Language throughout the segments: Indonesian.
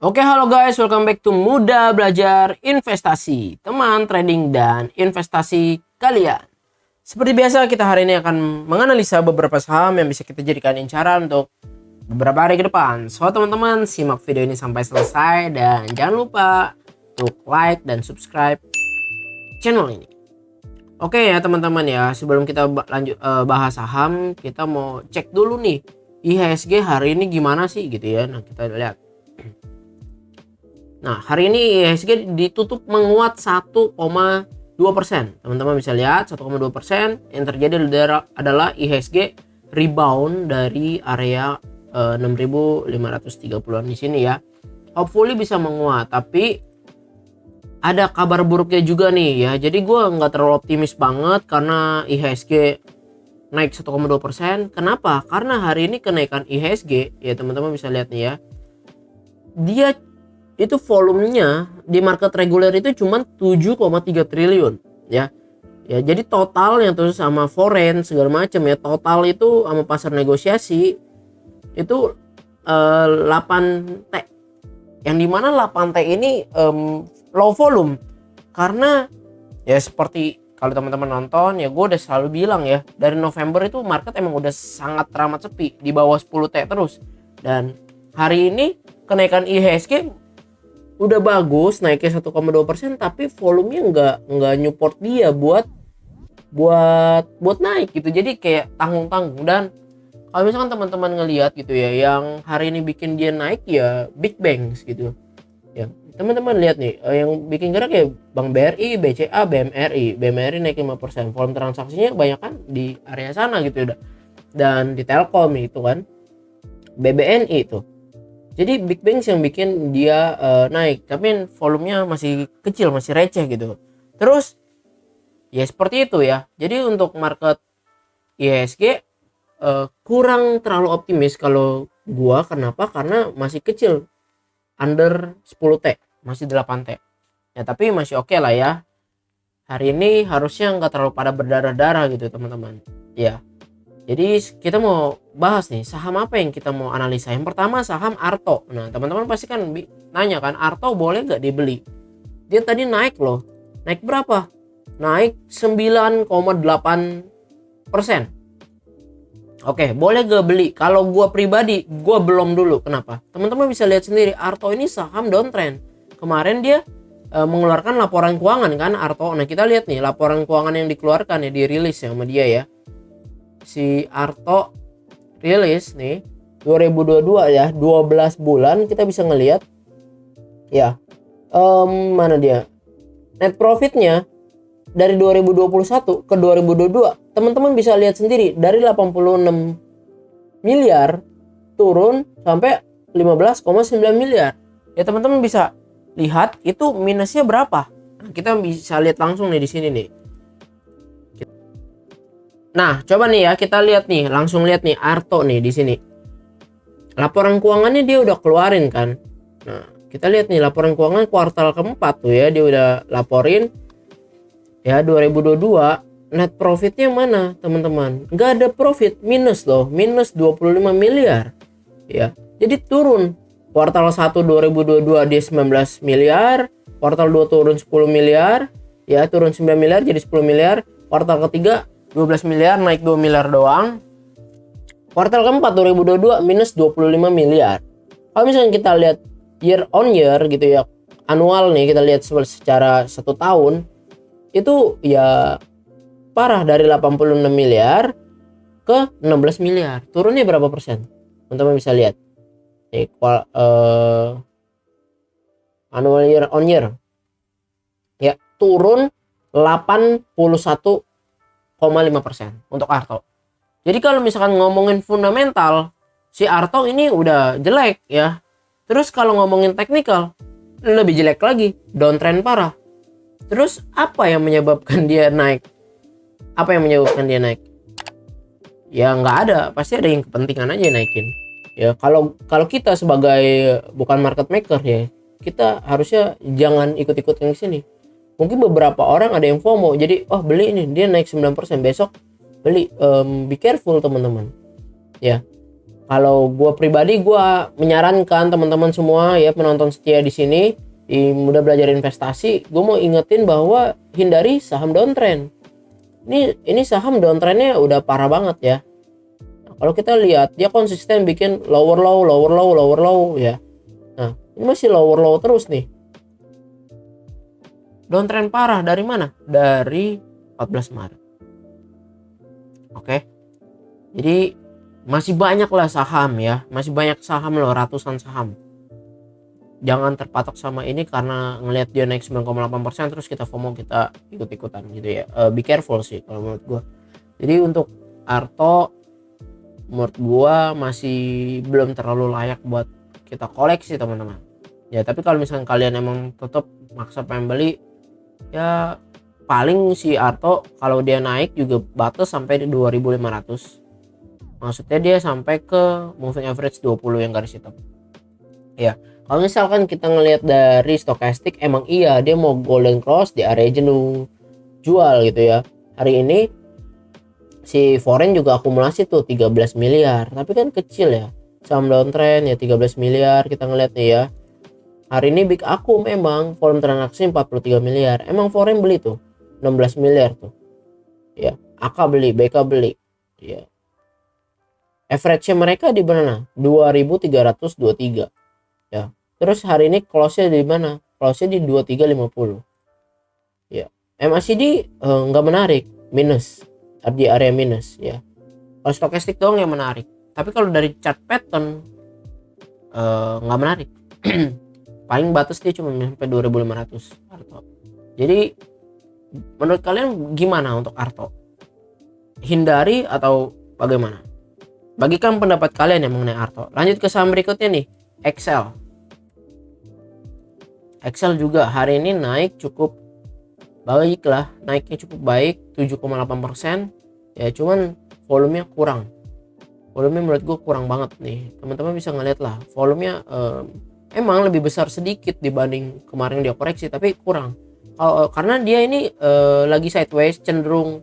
Oke, halo guys, welcome back to Muda Belajar Investasi, teman trading dan investasi kalian. Seperti biasa, kita hari ini akan menganalisa beberapa saham yang bisa kita jadikan incaran untuk beberapa hari ke depan. So, teman-teman, simak video ini sampai selesai dan jangan lupa untuk like dan subscribe channel ini. Oke ya teman-teman ya, sebelum kita lanjut bahas saham, kita mau cek dulu nih IHSG hari ini gimana sih gitu ya. Nah, kita lihat. Nah, hari ini IHSG ditutup menguat 1,2%. Teman-teman bisa lihat 1,2%. Yang terjadi adalah IHSG rebound dari area 6.530-an di sini ya. Hopefully bisa menguat, tapi ada kabar buruknya juga nih ya. Jadi gue nggak terlalu optimis banget karena IHSG naik 1,2%. Kenapa? Karena hari ini kenaikan IHSG ya teman-teman bisa lihat nih ya. Dia itu volumenya di market reguler itu cuma 7,3 triliun ya. Ya, jadi total yang terus sama foreign segala macam ya, total itu sama pasar negosiasi itu 8T. Yang dimana 8T ini low volume karena ya seperti kalau teman-teman nonton ya, gue udah selalu bilang ya, dari November itu market emang udah sangat teramat sepi di bawah 10T terus. Dan hari ini kenaikan IHSG udah bagus naiknya 1,2%, tapi volumenya nggak nyupport dia buat naik gitu. Jadi kayak tanggung-tanggung. Dan kalau misalkan teman-teman ngelihat gitu ya, yang hari ini bikin dia naik ya big banks gitu ya. Teman-teman lihat nih, yang bikin gerak ya Bank BRI, BCA, BMRI naik 5%. Volume transaksinya kebanyakan di area sana gitu udah. Dan di Telkom itu kan, BBNI itu. Jadi big banks yang bikin dia naik, tapi volumenya masih kecil, masih receh gitu. Terus ya seperti itu ya. Jadi untuk market IHSG kurang terlalu optimis kalau gua. Kenapa? Karena masih kecil, under 10T, masih 8T. Ya tapi masih oke lah ya. Hari ini harusnya nggak terlalu pada berdarah-darah gitu teman-teman. Ya. Jadi kita mau bahas nih saham apa yang kita mau analisa. Yang pertama saham Arto. Nah teman-teman pasti kan nanya kan, Arto boleh nggak dibeli? Dia tadi naik loh. Naik berapa? Naik 9,8%. Oke, boleh gak beli? Kalau gua pribadi, gua belum dulu. Kenapa? Teman-teman bisa lihat sendiri, Arto ini saham downtrend. Kemarin dia mengeluarkan laporan keuangan kan Arto. Nah kita lihat nih laporan keuangan yang dikeluarkan ya, dirilis ya sama dia ya. Si Arto rilis nih 2022 ya, 12 bulan kita bisa ngelihat ya, mana dia net profitnya dari 2021 ke 2022. Teman-teman bisa lihat sendiri, dari 86 miliar turun sampai 15,9 miliar ya. Teman-teman bisa lihat itu minusnya berapa. Nah, kita bisa lihat langsung nih di sini nih. Nah, coba nih ya, kita lihat nih, langsung lihat nih Arto nih di sini. Laporan keuangannya dia udah keluarin kan. Nah, kita lihat nih laporan keuangan kuartal keempat tuh ya, dia udah laporin ya 2022. Net profitnya mana teman-teman? Nggak ada profit, minus loh, minus 25 miliar ya. Jadi turun. Kuartal 1 2022 dia 19 miliar, kuartal 2 turun 10 miliar ya, turun 9 miliar jadi 10 miliar. Kuartal ketiga 12 miliar, naik 2 miliar doang. Kuartal keempat 2022 minus 25 miliar. Kalau misalnya kita lihat year on year gitu ya, annual nih, kita lihat secara 1 tahun itu ya parah, dari 86 miliar ke 16 miliar. Turunnya berapa persen? Teman-teman bisa lihat nih, annual year on year ya, turun 81,5% untuk Arto. Jadi kalau misalkan ngomongin fundamental, si Arto ini udah jelek ya. Terus kalau ngomongin teknikal, lebih jelek lagi, downtrend parah. Terus apa yang menyebabkan dia naik? Apa yang menyebabkan dia naik? Ya nggak ada, pasti ada yang kepentingan aja naikin. Ya kalau kita sebagai bukan market maker ya, kita harusnya jangan ikut-ikut yang sini. Mungkin beberapa orang ada yang FOMO, jadi beli ini, dia naik 9%, besok beli. Be careful teman-teman ya. kalau gue pribadi, gue menyarankan teman-teman semua ya, penonton setia di sini di Muda Belajar Investasi, gue mau ingetin bahwa hindari saham downtrend. Ini saham downtrendnya udah parah banget ya. Nah, kalau kita lihat dia konsisten bikin lower low ya. Nah, ini masih lower low terus nih. Downtrend parah dari mana? Dari 14 Maret. Oke. Jadi masih banyak lah saham ya, masih banyak saham loh, ratusan saham. Jangan terpatok sama ini karena ngelihat dia naik 9,8% terus kita FOMO, kita ikut-ikutan gitu ya. Be careful sih kalau menurut gua. Jadi untuk Arto menurut gua masih belum terlalu layak buat kita koleksi teman-teman. Ya tapi kalau misalkan kalian emang tetap maksa pengen beli, ya paling si Arto kalau dia naik juga batas sampai di 2.500. Maksudnya dia sampai ke moving average 20 yang garis hitam. Ya, kalau misalkan kita ngelihat dari stokastik, emang iya dia mau golden cross di area jenuh jual gitu ya. Hari ini si foreign juga akumulasi tuh 13 miliar, tapi kan kecil ya. Saham downtrend ya 13 miliar kita ngeliat nih ya. Hari ini big akum memang volume transaksi 43 miliar. Emang foreign beli tuh 16 miliar tuh. Ya, AK beli, BK beli. Ya. Average-nya mereka di mana? 2.323. Ya. Terus hari ini close-nya di mana? Close-nya di 2350. Ya. MACD nggak menarik, minus. Di area minus ya. Kalau stokastik doang yang menarik. Tapi kalau dari chart pattern nggak menarik. Paling batas dia cuma sampai 2.500 Arto. Jadi menurut kalian gimana untuk Arto? Hindari atau bagaimana? Bagikan pendapat kalian yang mengenai Arto. Lanjut ke saham berikutnya nih, Excel. Excel juga hari ini naik cukup baik lah, naiknya cukup baik 7,8%. Ya cuman volumenya kurang. Volumenya menurut gue kurang banget nih. Teman-teman bisa ngeliat lah, volumenya emang lebih besar sedikit dibanding kemarin dia koreksi, tapi kurang. Karena dia ini lagi sideways cenderung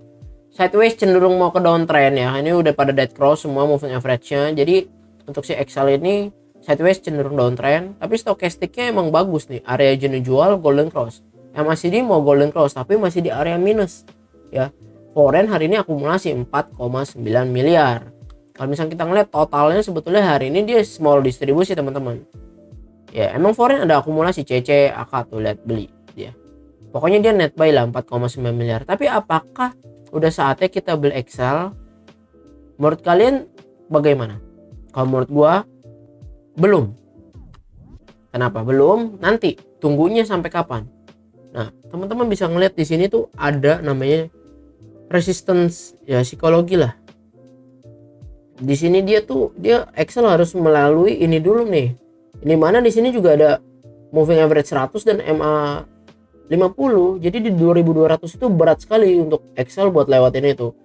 mau ke downtrend ya. Ini udah pada dead cross semua moving average-nya. Jadi untuk si Excel ini sideways cenderung downtrend, tapi stokastiknya emang bagus nih. Area jenuh jual golden cross. MACD mau golden cross tapi masih di area minus ya. Foreign hari ini akumulasi 4,9 miliar. Kalau misalnya kita ngeliat totalnya sebetulnya hari ini dia small distribusi teman-teman. Ya emang foreign ada akumulasi CC, AK tuh lihat beli dia. Pokoknya dia net buy lah 4,9 miliar. Tapi apakah udah saatnya kita beli Excel? Menurut kalian bagaimana? Kalau menurut gua belum. Kenapa belum? Nanti tunggunya sampai kapan? Nah, teman-teman bisa ngeliat di sini tuh ada namanya resistance ya, psikologi lah. Di sini dia Excel harus melalui ini dulu nih. Ini mana di sini juga ada moving average 100 dan MA 50. Jadi di 2200 itu berat sekali untuk Excel buat lewatin itu.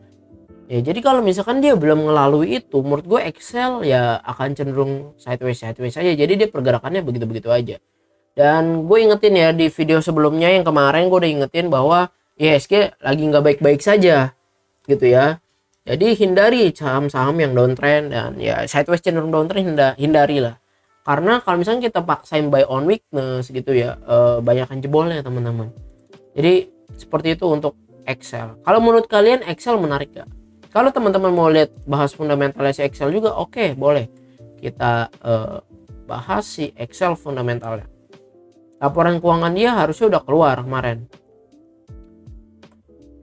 Ya, jadi kalau misalkan dia belum melalui itu, menurut gue Excel ya akan cenderung sideways aja. Jadi dia pergerakannya begitu-begitu aja. Dan gue ingetin ya di video sebelumnya yang kemarin gue udah ingetin bahwa IHSG lagi nggak baik-baik saja gitu ya. Jadi hindari saham-saham yang downtrend dan ya sideways cenderung downtrend, hindari lah. Karena kalau misalnya kita paksain buy on weakness gitu ya, banyakkan jebolnya teman-teman. Jadi seperti itu untuk Excel. Kalau menurut kalian Excel menarik gak? Kalau teman-teman mau lihat bahas fundamentalnya si Excel juga, oke, boleh kita bahas si Excel fundamentalnya. Laporan keuangan dia harusnya udah keluar kemarin.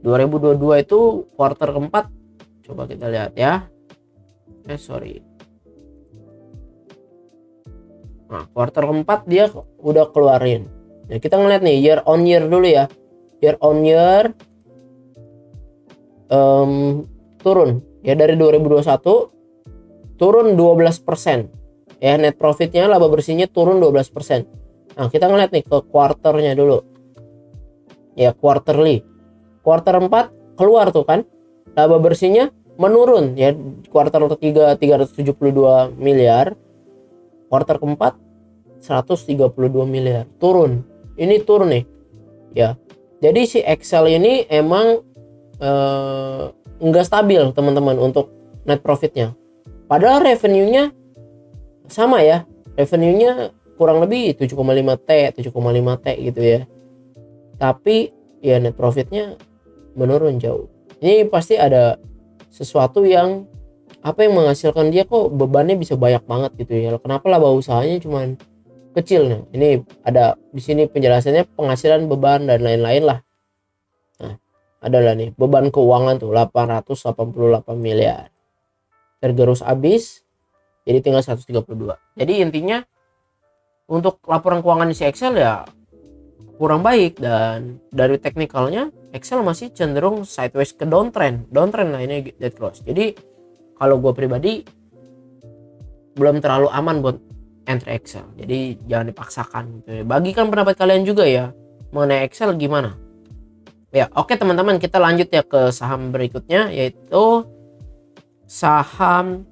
2022 itu kuartal keempat. Coba kita lihat ya. Nah, kuartal keempat dia udah keluarin. Nah, kita ngeliat nih year on year dulu ya. Year on year turun ya, dari 2021 turun 12%. Ya, net profitnya, laba bersihnya turun 12%. Nah, kita ngeliat nih ke kuarternya dulu. Ya, quarterly. Kuartal 4 keluar tuh kan. Laba bersihnya menurun ya, kuartal ketiga 372 miliar. Kuartal keempat 132 miliar, turun. Ini turun nih ya. Jadi si Excel ini emang enggak stabil teman-teman untuk net profitnya. Padahal revenue-nya sama ya. Revenue-nya kurang lebih 7,5 T gitu ya. Tapi ya net profit-nya menurun jauh. Ini pasti ada sesuatu yang menghasilkan dia kok bebannya bisa banyak banget gitu ya. Kenapa laba usahanya cuman kecil? Nah, ini ada di sini penjelasannya, penghasilan, beban dan lain-lain lah. Nah, adalah nih beban keuangan tuh 888 miliar. Tergerus habis jadi tinggal 132. Jadi intinya untuk laporan keuangan di Excel ya kurang baik, dan dari teknikalnya Excel masih cenderung sideways ke downtrend lah ini dead cross. Jadi kalau gue pribadi belum terlalu aman buat entry Excel, jadi jangan dipaksakan gitu ya. Bagikan pendapat kalian juga ya mengenai Excel gimana ya. Oke teman-teman, kita lanjut ya ke saham berikutnya, yaitu saham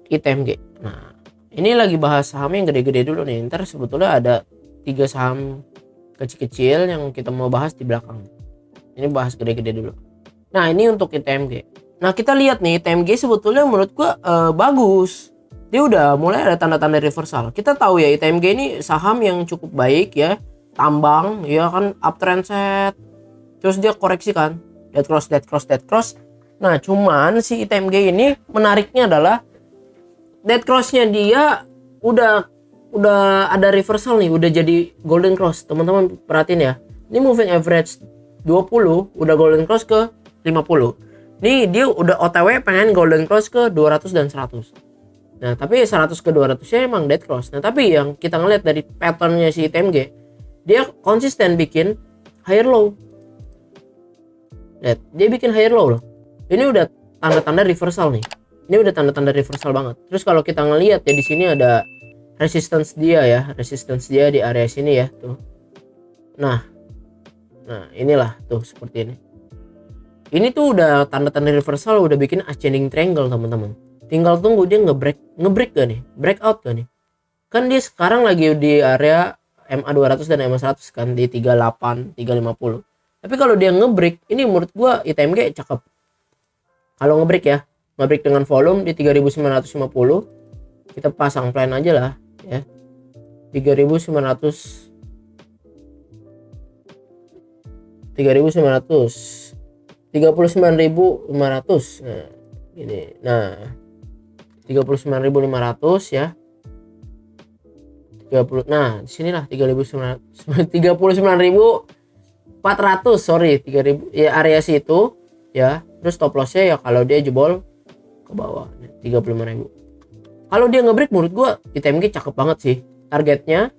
ITMG. Nah ini lagi bahas saham yang gede-gede dulu nih, ntar sebetulnya ada 3 saham kecil-kecil yang kita mau bahas di belakang. Ini bahas gede-gede dulu. Nah ini untuk ITMG. Nah kita lihat nih, ITMG sebetulnya menurut gua bagus. Dia udah mulai ada tanda-tanda reversal. Kita tahu ya ITMG ini saham yang cukup baik ya, tambang ya kan, uptrend set, terus dia koreksi kan, dead cross. Nah cuman si ITMG ini menariknya adalah dead crossnya dia udah ada reversal nih, udah jadi golden cross. Teman-teman perhatiin ya, ini moving average 20 udah golden cross ke 50. Nih dia udah OTW pengen golden cross ke 200 dan 100. Nah tapi 100 ke 200 nya emang dead cross. Nah tapi yang kita ngeliat dari patternnya si ITMG, dia konsisten bikin higher low. Lihat, dia bikin higher low loh. Ini udah tanda-tanda reversal nih. Ini udah tanda-tanda reversal banget. Terus kalau kita ngeliat ya, di sini ada resistance dia ya, resistance dia di area sini ya tuh. Nah inilah tuh seperti ini. Ini tuh udah tanda-tanda reversal, udah bikin ascending triangle teman-teman. Tinggal tunggu dia ngebreak gak nih, breakout gak nih. Kan dia sekarang lagi di area MA200 dan MA100 kan, di 38, 350. Tapi kalau dia ngebreak, ini menurut gua ITMG cakep. Kalau ngebreak ya, ngebreak dengan volume di 3950, kita pasang plan aja lah ya. 3900 39.500. Nah ini, nah 39.500 ya, 30. Nah disinilah 39.400, sorry, 3.000 ya, area situ ya. Terus stop lossnya ya kalau dia jebol ke bawah 35.000. Kalau dia ngebreak menurut gua ITMG cakep banget sih. Targetnya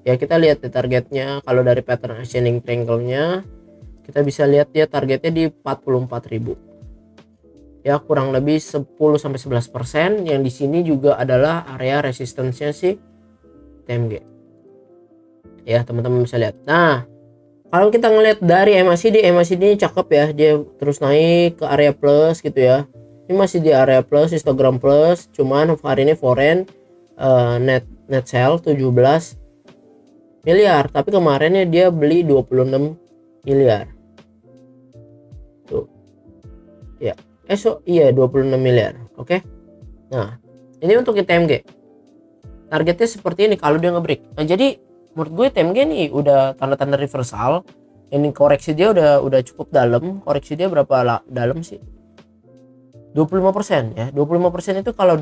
ya, kita lihat di targetnya. Kalau dari pattern ascending triangle-nya kita bisa lihat dia targetnya di 44.000 ya, kurang lebih 10-11%. Yang di sini juga adalah area resistance-nya si TMG ya, teman-teman bisa lihat. Nah kalau kita ngelihat dari MACD cakep ya, dia terus naik ke area plus gitu ya. Ini masih di area plus, histogram plus, cuman hari ini foreign net sell 17 miliar, tapi kemarinnya dia beli 26 miliar tuh ya. Iya 26 miliar. Oke. Nah ini untuk ITMG targetnya seperti ini kalau dia ngebreak. Nah jadi menurut gue ITMG nih udah tanda-tanda reversal. Ini koreksi dia udah cukup dalam. Koreksi dia berapa dalam sih? 25% ya. 25% itu kalau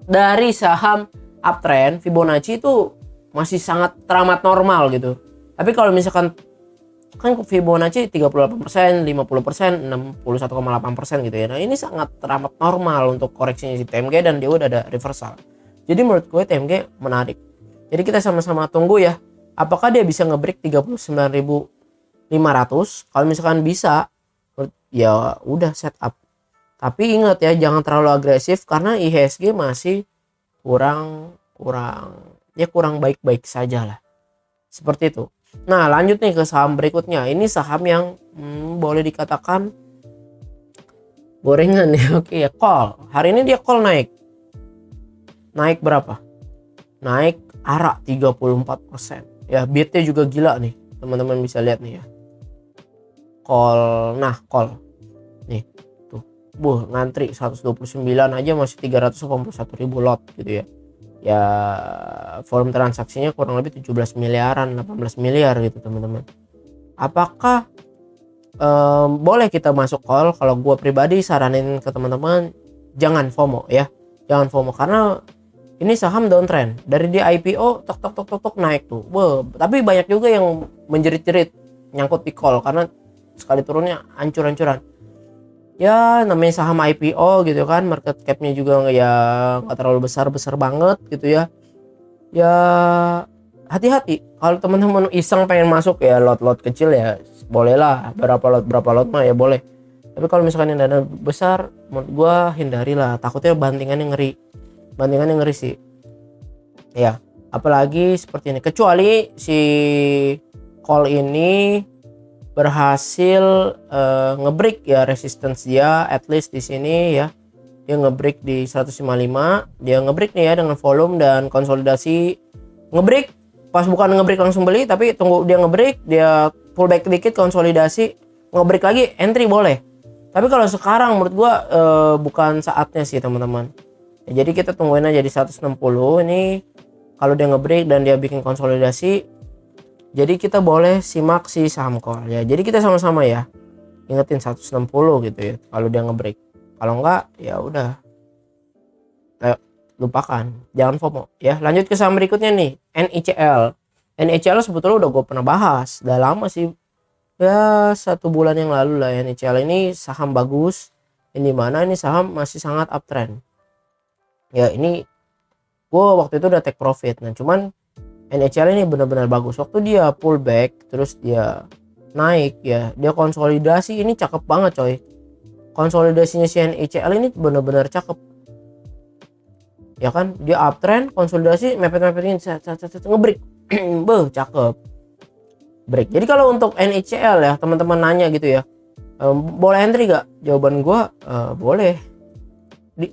dari saham uptrend Fibonacci itu masih sangat teramat normal gitu. Tapi kalau misalkan kan Fibonacci 38%, 50%, 61,8% gitu ya. Nah ini sangat teramat normal untuk koreksinya si TMG, dan dia udah ada reversal. Jadi menurut gue TMG menarik. Jadi kita sama-sama tunggu ya, apakah dia bisa ngebreak 39.500. Kalau misalkan bisa, ya udah setup. Tapi ingat ya, jangan terlalu agresif karena IHSG masih kurang baik-baik saja lah. Seperti itu. Nah lanjut nih ke saham berikutnya. Ini saham yang boleh dikatakan gorengan ya. Oke ya, call. Hari ini dia call naik berapa? Naik ARA 34%. Ya beatnya juga gila nih, teman-teman bisa lihat nih ya. Call nih tuh ngantri 129 aja masih 381.000 lot gitu ya. Ya volume transaksinya kurang lebih 17 miliaran 18 miliar gitu teman-teman. Apakah boleh kita masuk call? Kalau gue pribadi saranin ke teman-teman jangan FOMO ya, jangan FOMO karena ini saham downtrend dari dia IPO tok naik tuh. Tapi banyak juga yang menjerit-jerit nyangkut di call karena sekali turunnya hancur-hancuran. Ya namanya saham IPO gitu kan, market capnya juga ya nggak terlalu besar banget gitu ya. Ya hati-hati kalau teman-teman iseng pengen masuk ya lot kecil ya bolehlah, berapa lot mah ya boleh. Tapi kalau misalkan yang dana besar menurut gua hindarilah, takutnya bantingannya ngeri sih ya, apalagi seperti ini. Kecuali si call ini berhasil ngebreak ya resistance dia, at least di sini ya dia ngebreak di 155, dia ngebreak nih ya dengan volume dan konsolidasi, ngebreak pas bukan ngebreak langsung beli tapi tunggu dia ngebreak, dia pullback dikit konsolidasi, ngebreak lagi entry boleh. Tapi kalau sekarang menurut gua bukan saatnya sih teman-teman ya, jadi kita tungguin aja di 160 ini. Kalau dia ngebreak dan dia bikin konsolidasi, jadi kita boleh simak si saham call ya. Jadi kita sama-sama ya ingetin 160 gitu ya kalau dia ngebreak. Kalau enggak ya udah lupakan, jangan FOMO ya. Lanjut ke saham berikutnya nih, NICL. NICL sebetulnya udah gue pernah bahas udah lama sih ya, 1 bulan yang lalu lah. NICL ini saham bagus, ini mana ini saham masih sangat uptrend ya. Ini gue waktu itu udah take profit. Nah cuman NICL ini benar-benar bagus, waktu dia pullback terus dia naik ya, dia konsolidasi, ini cakep banget coy. Konsolidasinya si NICL ini benar-benar cakep ya kan, dia uptrend konsolidasi mepet-mepetin ngebreak cakep break. Jadi kalau untuk NICL ya teman-teman nanya gitu ya, boleh entry gak? Jawaban gua boleh,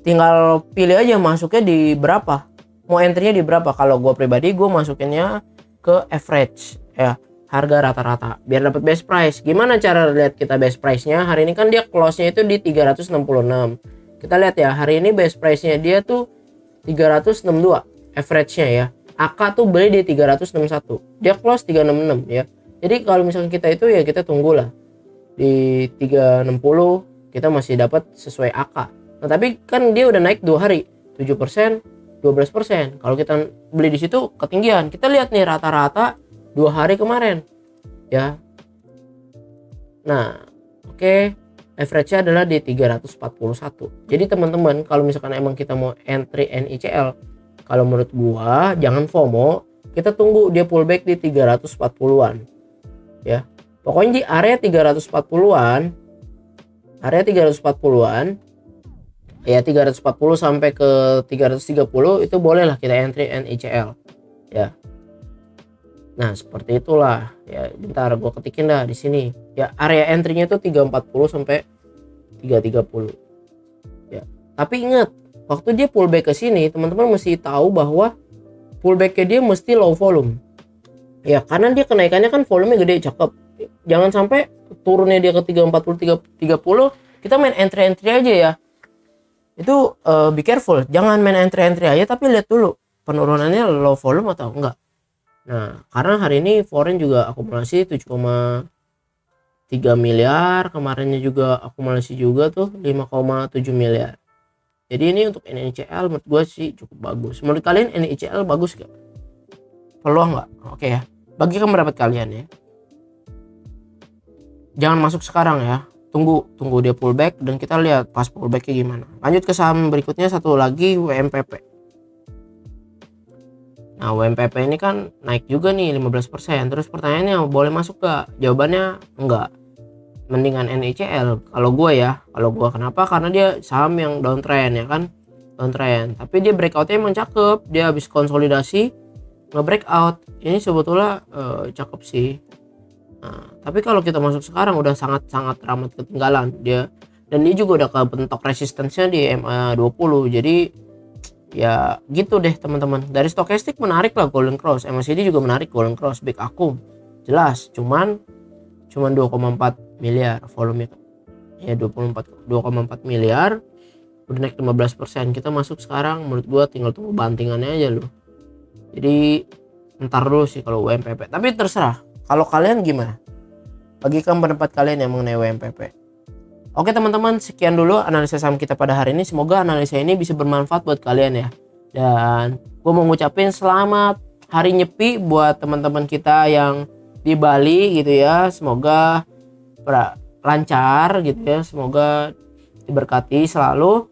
tinggal pilih aja masuknya di berapa, mau entry-nya di berapa. Kalau gue pribadi gue masukinnya ke average ya, harga rata-rata biar dapat best price. Gimana cara lihat kita best price-nya? Hari ini kan dia close-nya itu di 366. Kita lihat ya, hari ini best price-nya dia tuh 362 average-nya ya. AK tuh beli di 361, dia close 366 ya. Jadi kalau misalkan kita itu ya kita tunggulah di 360 kita masih dapat sesuai AK. Nah tapi kan dia udah naik 2 hari 7%, 12%. Kalau kita beli di situ ketinggian. Kita lihat nih rata-rata 2 hari kemarin ya. Nah oke, average-nya adalah di 341. Jadi teman-teman kalau misalkan emang kita mau entry NICL, kalau menurut gua jangan FOMO, kita tunggu dia pullback di 340-an ya. Pokoknya di area 340-an, area 340-an ya, 340 sampai ke 330 itu bolehlah kita entry NICL ya. Nah seperti itulah ya, bentar gua ketikin dah di sini ya, area entry-nya itu 340 sampai 330 ya. Tapi ingat, waktu dia pullback ke sini teman-teman mesti tahu bahwa pullback-nya dia mesti low volume ya, karena dia kenaikannya kan volumenya gede cakep. Jangan sampai turunnya dia ke 340 330 kita main entry aja ya. Itu be careful, jangan main entry aja tapi lihat dulu penurunannya low volume atau enggak. Nah karena hari ini foreign juga akumulasi 7,3 miliar, kemarinnya juga akumulasi juga tuh 5,7 miliar. Jadi ini untuk NICL menurut gue sih cukup bagus. Menurut kalian NICL bagus gak? Peluang gak? Oke ya, bagikan pendapat kalian ya. Jangan masuk sekarang ya, tunggu dia pullback dan kita lihat pas pullbacknya gimana. Lanjut ke saham berikutnya, satu lagi WMPP. Nah WMPP ini kan naik juga nih 15%. Terus pertanyaannya boleh masuk gak? Jawabannya enggak, mendingan NICL kalau gue ya. Kalau gue kenapa? Karena dia saham yang downtrend ya kan, downtrend. Tapi dia breakoutnya emang cakep, dia habis konsolidasi nge-breakout. Ini sebetulnya cakep sih. Nah, tapi kalau kita masuk sekarang udah sangat ramai ketinggalan dia, dan dia juga udah kebentok resistance-nya di MA20. Jadi ya gitu deh teman-teman. Dari stokastik menarik lah Golden Cross, MACD juga menarik Golden Cross, Big Akum jelas, cuman 2,4 miliar volumenya. ya 2,4 miliar, udah naik 15%. Kita masuk sekarang, menurut gua tinggal tunggu bantingannya aja loh. Jadi ntar dulu sih kalau UMPP, tapi terserah kalau kalian gimana, bagikan pendapat kalian yang mengenai UMPP. Oke teman-teman, sekian dulu analisa saham kita pada hari ini. Semoga analisa ini bisa bermanfaat buat kalian ya. Dan gue mau ngucapin selamat hari nyepi buat teman-teman kita yang di Bali gitu ya. Semoga lancar gitu ya. Semoga diberkati selalu.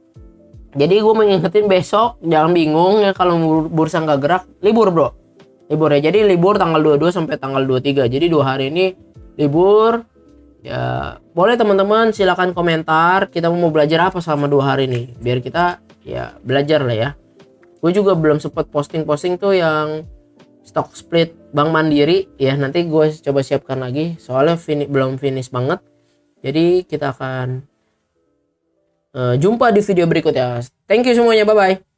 Jadi gue mengingetin besok jangan bingung ya kalau bursa nggak gerak, libur bro. Libur ya. Jadi libur tanggal 22 sampai tanggal 23. Jadi 2 hari ini libur. Ya boleh teman-teman silakan komentar kita mau belajar apa selama 2 hari ini biar kita ya belajar lah ya. Gue juga belum sempat posting tuh yang stock split Bank Mandiri ya, nanti gue coba siapkan lagi soalnya belum finish banget. Jadi kita akan jumpa di video berikutnya. Thank you semuanya, bye bye.